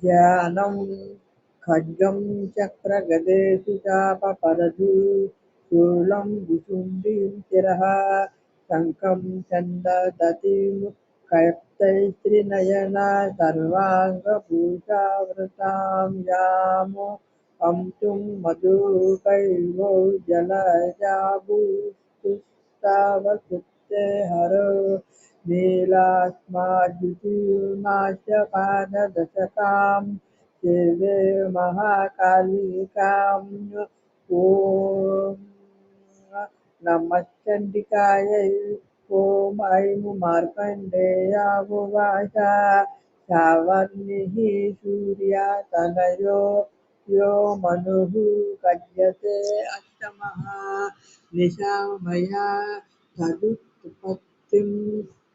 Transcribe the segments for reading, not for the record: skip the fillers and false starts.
ध्यानं खड्गं चक्रगदेषु चापपरधु शूलं भुशुण्डीं शिरः शङ्खं चन्ददतिं कयक्तैस्त्रिनयना सर्वाङ्गभूषावृतां यामो हंसुं मधुकैर्वो जलजाबुस्तुस्तावकृत्ते हरो नीलास्माजुतीर्णाशपाददशकां सेवे महाकालिकां ॐ नमश्चण्डिकायै ॐ ऐं मार्कण्डेयामुवाच सावर्णिः सूर्यातनयो यो मनुः कथ्यते अष्टमः निशामया तदुत्पत्तिं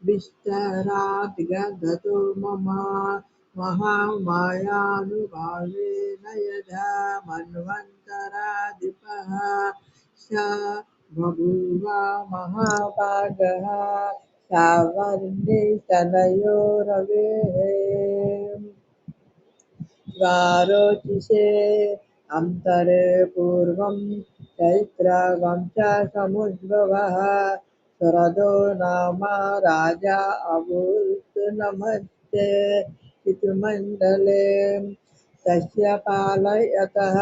विस्तराद्गदतो मम महामायानुभावेन यदा मन्वन्तराधिपः स बभूव महाभागः सावर्णितनयो रवेः स्वारोचिषे अन्तरे पूर्वं चैत्रवंशसमुद्भवः शरदो नाम राजा अभूत् नमस्ते ऋतुमण्डले तस्य पालयतः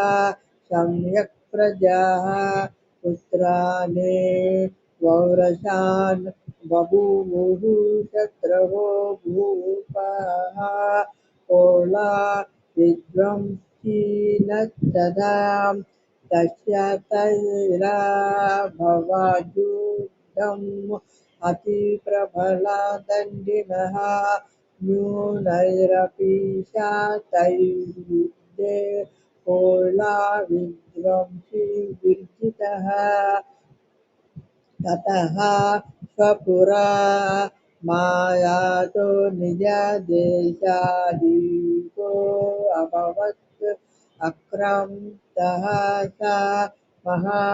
सम्यक् प्रजाः पुत्राणि वौरसान् बभूवुः शत्रवो भूपः कोला विध्वंसिनस्तदा तस्य तैराभवद्युद्धम् अतिप्रबलदण्डिनः न्यूनैरपि शतैर्युद्धे कोला विध्वंसी विर्जितः ततः स्वपुरा मायातो निजदेशाधीशो अभवत् आक्रान्तः सा महाभागशस्त्रधा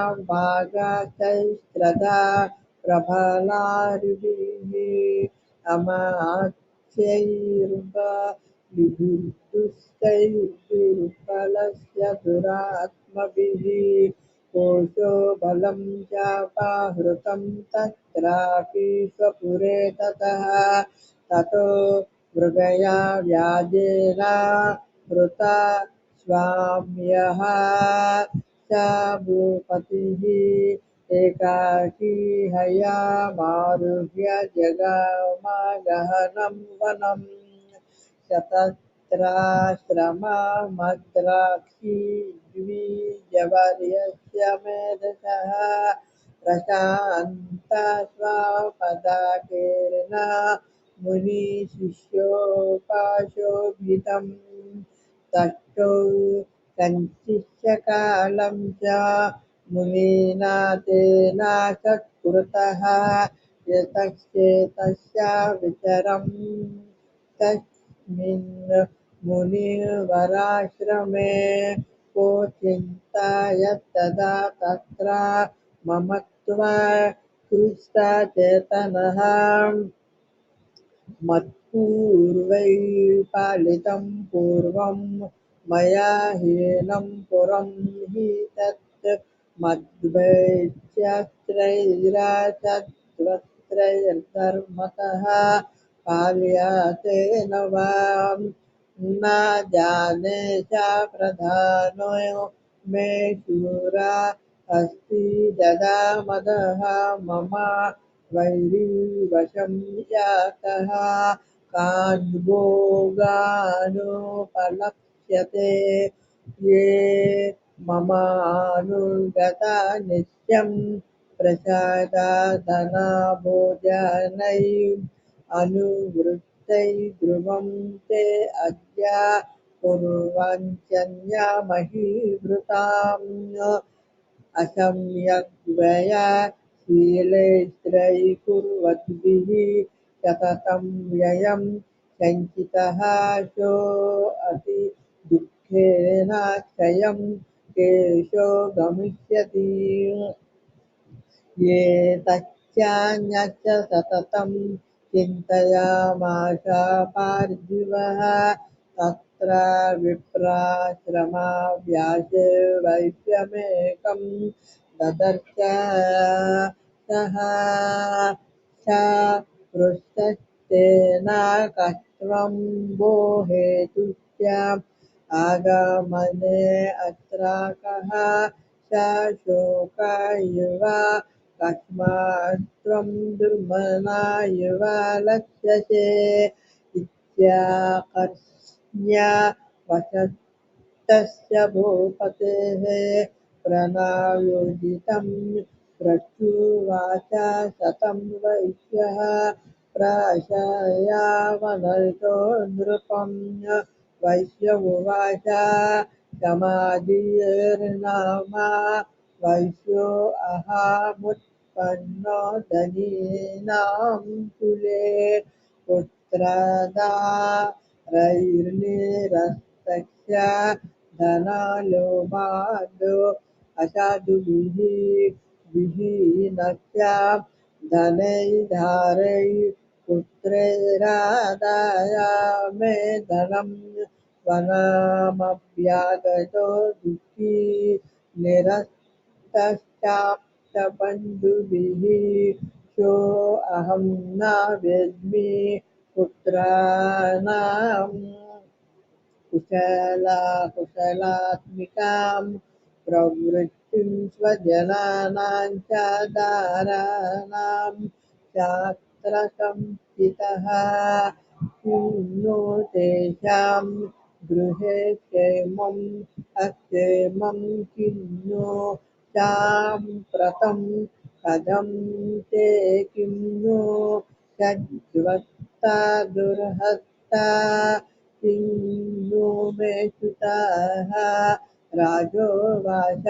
प्रबलार्भिः अमात्यैर्बलिभिर्दुष्टैर्दुर्बलस्य दुरात्मभिः कोशो बलं चापाहृतं तत्रापि स्वपुरे ततः ततो मृगया व्याजेन हृता स्वाम्यः स भूपतिः एकाकी हयामारुह्य जगामगहनं वनम् शतत्राश्रममद्राक्षी द्विजवर्यस्य मेधसः प्रशान्ता स्वपदाकेन मुनिशिष्योपाशोभितं तस्थौ सञ्चिष्य कालं च मुनिना तेन सत्कृतः यतश्चेतस्य विचरम् तस्मिन् मुनिवराश्रमे को चिन्तायत्तदा तत्र ममत्वा कृष्णचेतनः मत्पूर्वैर्पालितं पूर्वं मया हीनं पुरं हि तत् मद्वैच्यस्त्रैराचत्वस्त्रैर्धर्मतः पाल्यते न वा न जाने च प्रधानो मे शूरा अस्ति ददामदः मम वैरिवशं जातः काञ्भोगानुपलक्ष्यते ये ममानुगता नित्यं प्रसादादनाभोजनैः अनुवृत्तै ध्रुवं ते अद्य कुर्वन्त्यन्यमहीभृताम् असम्यग्व्ययशीलैस्त्रैर्कुर्वद्भिः सततं व्ययं सञ्चितः सोऽपि दुःखेन क्षयं केशो गमिष्यति ये तच्चान्यच्च सततं चिन्तयामास पार्थिवः तत्र विप्राश्रमा व्यासे वैश्यमेकं ददर्श सः स पृष्ठस्तेन कस्त्वं वो हेतुश्च आगमने अत्र कः स शोकायुव कस्मात्त्वं दुर्मना इव लक्ष्यसे इत्याकर्ण्य वचस्तस्य भूपतेः प्रणयोजितं प्रत्युवाच शतं वैश्यः प्राशायावनर्तो नृपं वैश्य उवाच समाधीर्नाम वैश्यो अहमुत्पन्नो धनीनां कुले पुत्रदारैर्निरस्तस्य धनालोभाद् असाधुभिः विहीनस्य धनैर्धारै पुत्रैरादाय मे धनं वनमभ्यागतो दुःखी निरस्तश्चाप्तबन्धुभिः सोऽहं न वेद्मि पुत्राणां कुशलात्मिकां प्रवृत्तिं स्वजनानां च दाराणां शास्त्रसंस्थितः किं नो तेषां गृहे क्षेमम् अक्षेमं किं नो साम्प्रतं कथं ते किं नो षड्वत्ता दुर्हत्ता किन्नु मे सुताः राजोवाच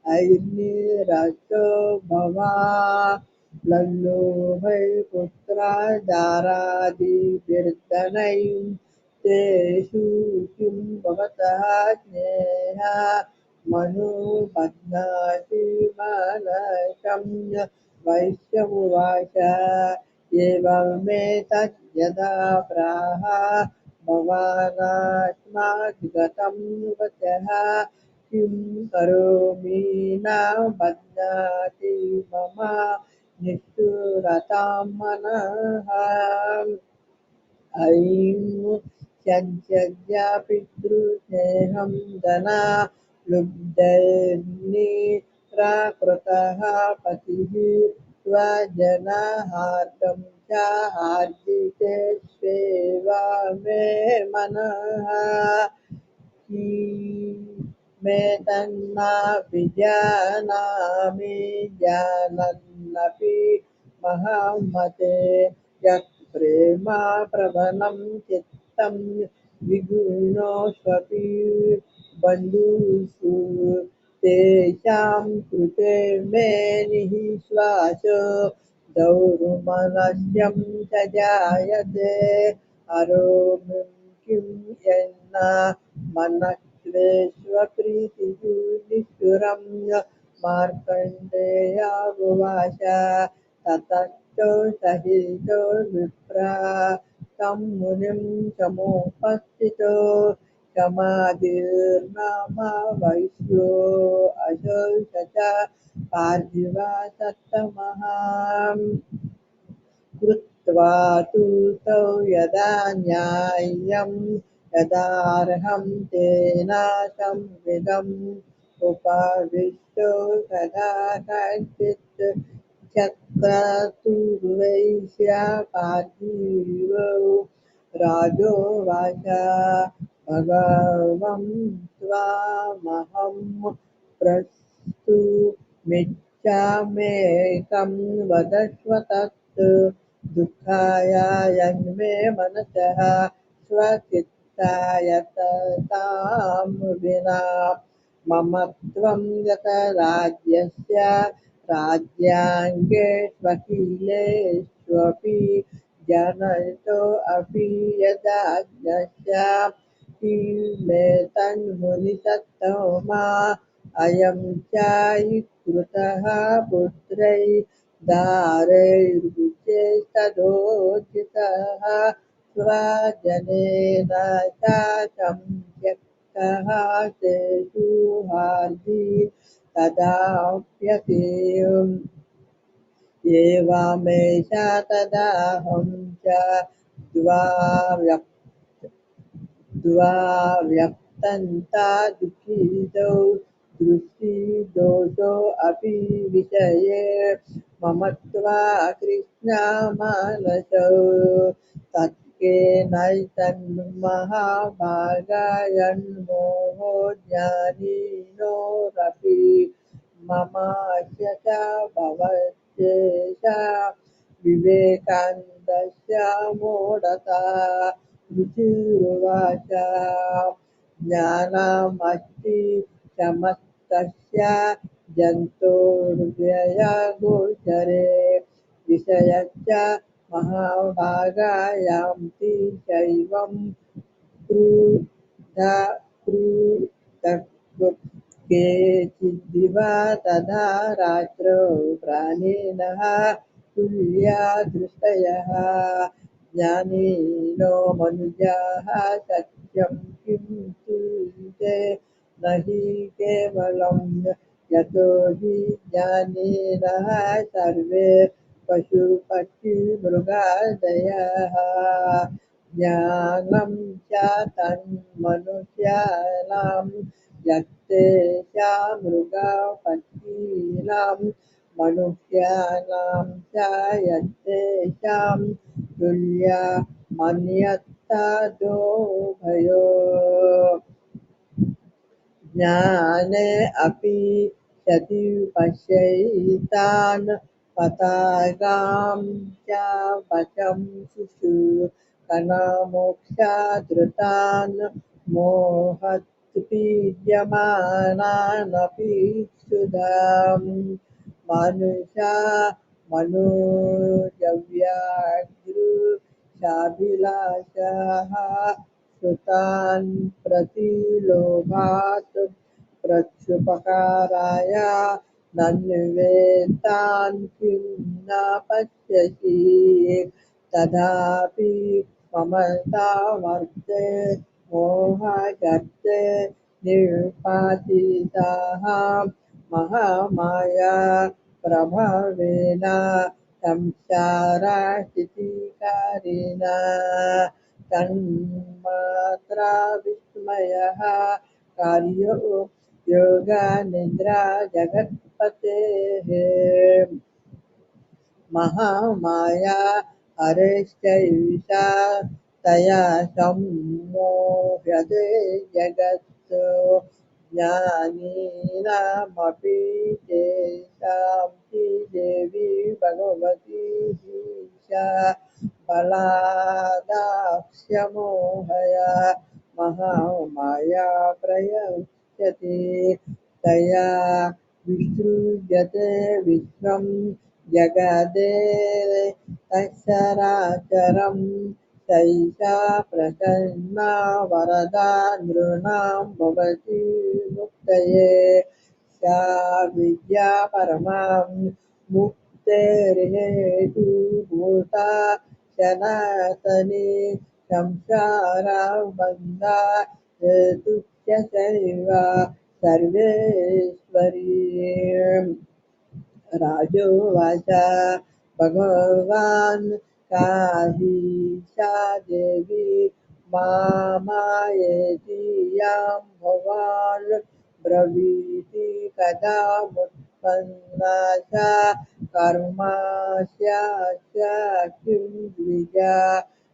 ऐर्निराशो भवा लल्लोभै पुत्रादारादिभिर्धनैः तेषु किं भवतः स्नेहः मनुबध्नाति मानसं वैश्य उवाच एवमेतद्यदा प्राह भवानास्माद्गतं वचः किं करोमि न बध्नाति मम निष्ठुरतां मनः ऐं त्यज्य पितृस्नेहं धना लुब्धैर्निराकृतः पतिः स्वजनहार्दं च हार्दितेष्वेव मे मनः किमेतन्नाभिजानामि जानन्नपि महामते यत् प्रेम प्रबलं चित्तं विगुणोष्वपि बन्धुषु तेषां कृते मे निःश्वासो दौर्मनस्यं च जायते अरोमिं किं यन्न मनस्वेष्वप्रीतिषु निष्ठुरं मार्कण्डेय उवाच ततश्चो सहितो विप्रा तं मुनिं समुपस्थितो समाधिर्नाम वैश्यो अशोच पार्थिवा सत्तमः कृत्वा तु तौ यदा न्याय्यं यदार्हं तेन संविदम् उपविष्टो तदा कश्चित् चक्रतुर्वैश्य पार्थिवो राजोवाच भगवं त्वामहं प्रस्तुमिच्छाम्येकं वदस्व तत् दुःखाय यन्मे मनसः स्वचित्ताय तां विना मम त्वं यत राज्यस्य राज्याङ्गे स्वकीलेष्वपि जनयितोऽपि यदाज्ञस्य किमे तन्मुनिसत्तमा अयं चायि कृतः पुत्रैः दारैर्विचेस्तदोचितः जनेन साकं त्यक्तः तेषु हार्दि तदाप्यति एवमेष तदाहं च द्वा व्यक्तन्ता दुःखितो दृष्टिदोषो अपि विषये ममत्वा कृष्णमानसौ तत्केनैतन्महाभागायन्मोहो ज्ञानिनोरपि ममास्य भवत्येषा विवेकानन्दस्य मूढता ऋषिरुवाच ज्ञानमस्ति समस्तस्य जन्तोर्व्ययगोचरे विषयश्च महाभागायान्ति शैवं क्रूधा क्रूधक् केचिद्दिव तथा रात्रौ प्राणिनः तुल्या दृष्टयः ज्ञानिनो मनुजाः सत्यं किं तुल्ये न हि केवलं यतो हि ज्ञानिनः सर्वे पशुपक्षिमृगादयः ज्ञानं च तन्मनुष्याणां यत्तेषां मृगपक्षीणां मनुष्याणां च यत्तेषां तुल्या मन्यत्तदोभयो ज्ञाने अपि सति पश्यैतान् पताकां च वशं शिशु कनमोक्षादृतान् मोहत्पीड्यमानानपि क्षुधाम् मनुषा मनोजव्याघ्रुषाभिलाषाः श्रुतान् प्रतिलोभात् प्रत्युपकाराय नन्वेतान् किं न पश्यसि तथापि ममता वर्ते मोहगर्ते निर्पातिताः महामाया प्रभावेन संसाराशितिकारिणा तन्मात्रा विस्मयः कार्यो योगनिद्रा जगत्पतेः महामाया हरेश्चैषा तया सम्मोह्यते जगत् ज्ञानिनामपि तेषां हि देवी भगवती सा बलादाक्ष्यमोहया महामाया प्रयुज्यते तया विसृज्यते विश्वं जगदे तत्सराचरं सैषा प्रसन्ना वरदा नृणां भवति मुक्तये सा विद्या परमां मुक्तेर्हेतुभूता सनातनी संसारबन्धा हेतुश्च सैव सर्वेश्वरी राजोवाच भगवान् काहीशा देवी मामायेति यां भवान् ब्रवीति कदा मुत्पन्ना सा कर्मास्यास्य किं द्विजा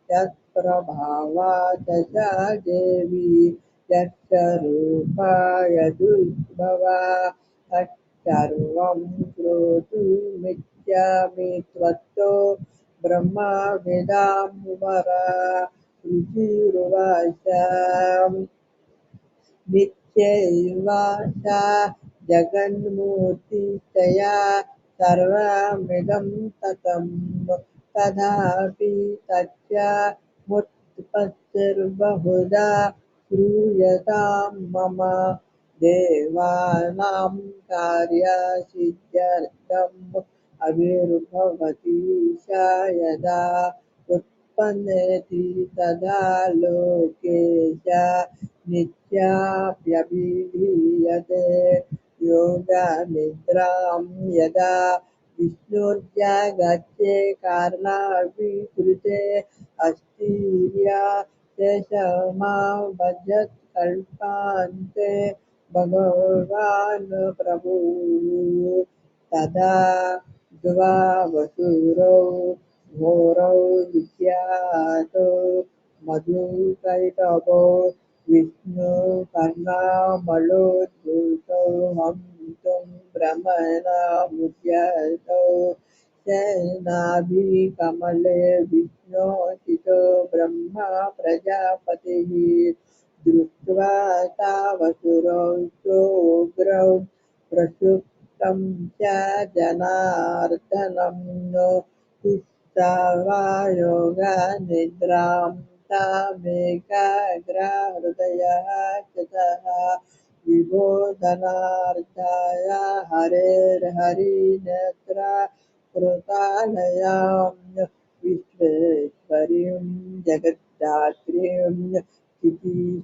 यत्प्रभावात् सा देवी यस्य रूपा यदुद्भवा तत्सर्वं श्रोतुमिच्छामि त्वत्तो ब्रह्मविदां वरा ऋषिरुवाच नित्यैव सा जगन्मूर्तितया सर्वमिदं ततं तथापि तच्च मुत्पत्तिर्बहुधा श्रूयतां मम देवानां कार्यसिद्ध्यर्थम् आविर्भवति सा यदा कल्पनेति तदा लोकेश नित्याप्यभिधीयते योगनिद्रां यदा विष्णुर्जागच्छे कारणाभिकृते अस्तीर्या शेषमावजत् कल्पान्ते भगवान् प्रभुः तदा द्वावसुरौ घोरौ विख्यातो मधुकैटभो विष्णुकर्णामलोद्भूतौ हन्तुं भ्रमणामुद्यतौ सेनाभिकमले विष्णोचितो ब्रह्मा प्रजापतिः दृष्ट्वा तावसुरौ चोग्रौ प्रक्षुब्धं च जनार्दनं तुष्टावा योगनिद्रां तामेकाग्रहृदयः चितः विबोधनार्थाय हरेर्हरिनेत्रा कृतालयां विश्वेश्वरीं जगद्धात्रीं स्थितिसंहारकारिणीं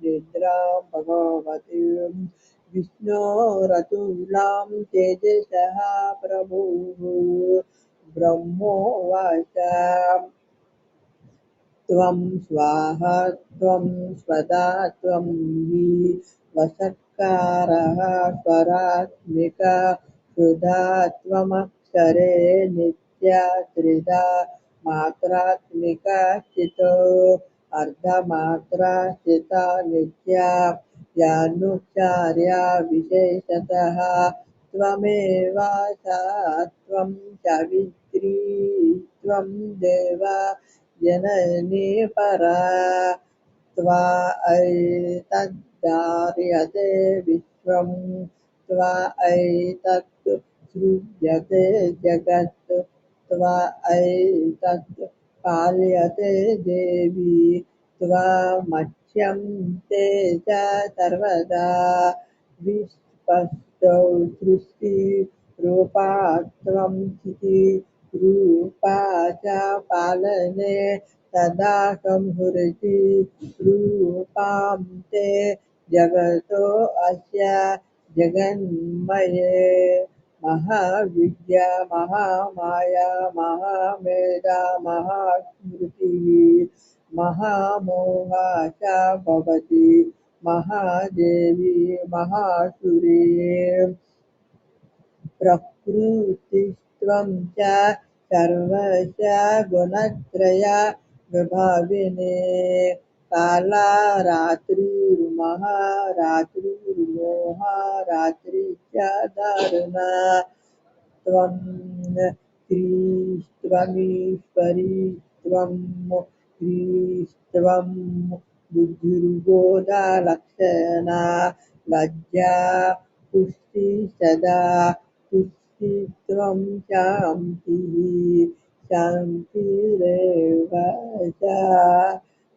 निद्रां भगवतीं विष्णोरतुलां तेजसः प्रभुः ब्रह्मोवाच त्वं स्वाहा त्वं स्वदा त्वं हि वषट्कारः स्वरात्मिका क्षुधा त्वमक्षरे नित्या त्रिधा मात्रात्मिका स्थितो अर्धमात्रा स्थिता नित्या यानुचार्या विशेषतः त्वमेव सा त्वं सावित्री त्वं देवा जननी परा त्वाऽयैतद्धार्यते विश्वं त्वाऽयैतत् सृज्यते जगत् त्वाऽयैतत् पाल्यते देवी त्वामच्यन्ते च सर्वदा विस्पष्टौ सृष्टिरूपा त्वं स्थितिरूपा च पालने तदा संहृति रूपां ते जगतोऽस्य जगन्मये महाविद्या महामाया महामेधा महास्मृतिः महामोहा च भवति महादेवी महासुरी प्रकृतिस्त्वं च सर्वस्य गुणत्रया विभाविने काला रात्रिर्महारात्रिर्मोहा रात्रिश्च दारुणा त्वं स्त्रीस्त्वमीश्वरी त्वं स्त्रीस्त्वं बुद्धिर्बोधलक्षणा लज्जा पुष्टिः सदा तुष्टित्वं शान्तिः शान्तिरेव च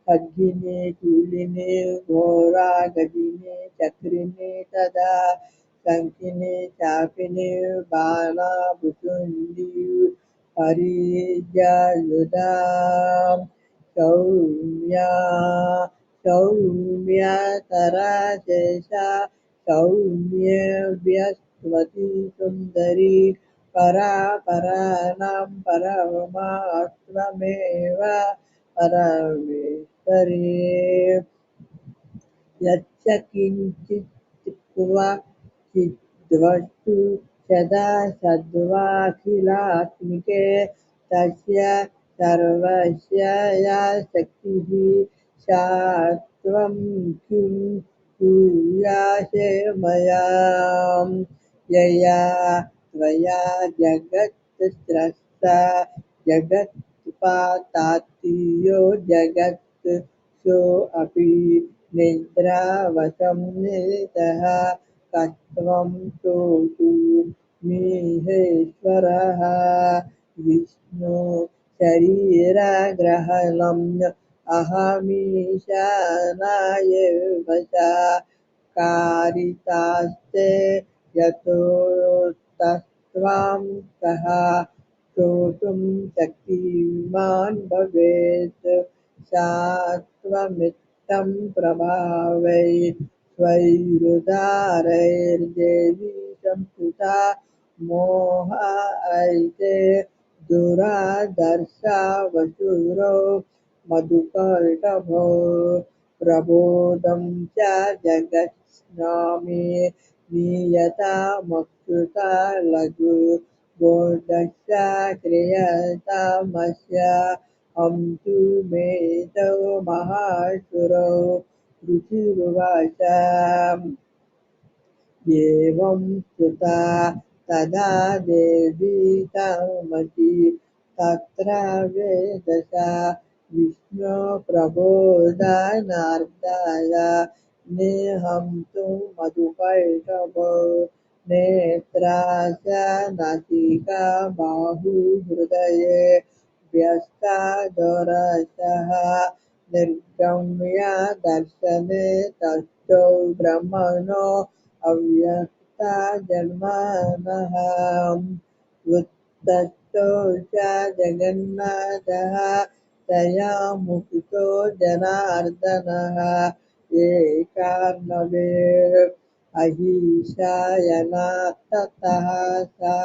खड्गिने शूलिने घोरागदिने चक्रिणे तदा शङ्खिने चापिने बाणाभुसुण्डी परिजायुधां सौम्या सौम्यतरशेषा सौम्यव्यस्वती सुन्दरी परापराणां परमात्ममेव परमेश्वरी यच्च किञ्चित् क्वचिद्वस्तु सदा सद्वाखिलात्मिके तस्य सर्वस्य या शक्तिः सा त्वं किं पूयासे मया यया त्वया जगत् स्रष्टा जगत्पातात्यो जगत् सोऽपि निद्रावशं निरतः कस्त्वं सोऽसु मिहेश्वरः विष्णु शरीरग्रहणम् अहमीशानायैव च कारितास्ते यतो तस्त्वां कः श्रोतुं शक्तिमान् भवेत् सात्वमित्तं प्रभावै स्वैरुदारैर्देवी संस्तुता मोहायते दुरादर्शावसुरो मधुकर्टभो प्रबोधं च जगत्स्नामि नियतामकृता लघु बोधस्य क्रियतामस्य हं तु मेधो महासुरो रुचिरुवाच एवं स्तुता तदा देवी तामसी तत्र वेदसा विष्णुप्रबोधनार्थाय नेहं तु मधुकैटभो नेत्रास्य नासिका बाहुहृदये व्यस्तादरसः निर्गम्य दर्शने तस्थौ ब्रह्मणो अव्यक्ता जन्मनः उत्तष्टौ च जगन्नाथः तया मुक्तो जनार्दनः एकार्णवे अहिंसायनात्ततः सा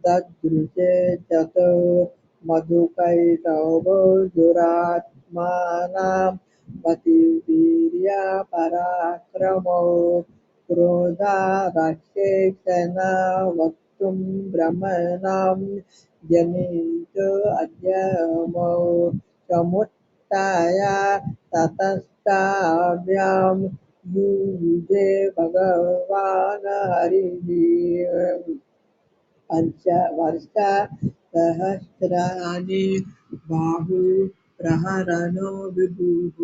ददृशे ततो मधुकैटभो दुरात्मानां पतिवीर्यपराक्रमो क्रोधाराक्षेक्षण वक्तुं ब्रह्मणां जनितो अद्यमो समुत्थाय ततस्ताभ्यां युयुजे भगवान् हरिः पञ्चवर्षसहस्राणि बाहुप्रहरणो विभुः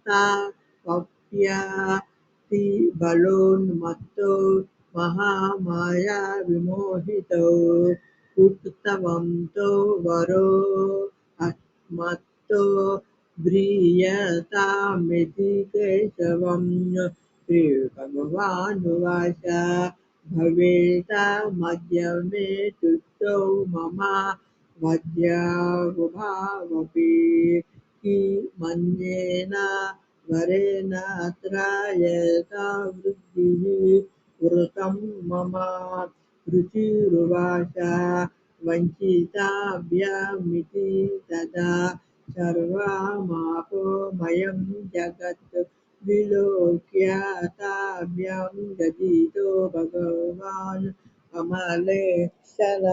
तावप्यातिबलोन्मत्तो महामाया विमोहितो उक्तवन्तो वरो अस्मत्तो व्रीयतामिति केशवम् श्रीभगवानुवाच भवेतामद्य मे तुष्टो मम मद्यावभावपि किमन्येन वरेणात्र यथा वृद्धिः वृतं मम रुचिरुवाच वञ्चिताभ्यामिति तदा सर्वमापो मयं जगत् विलोक्य ताभ्यां गदितो भगवान् कमलेक्षण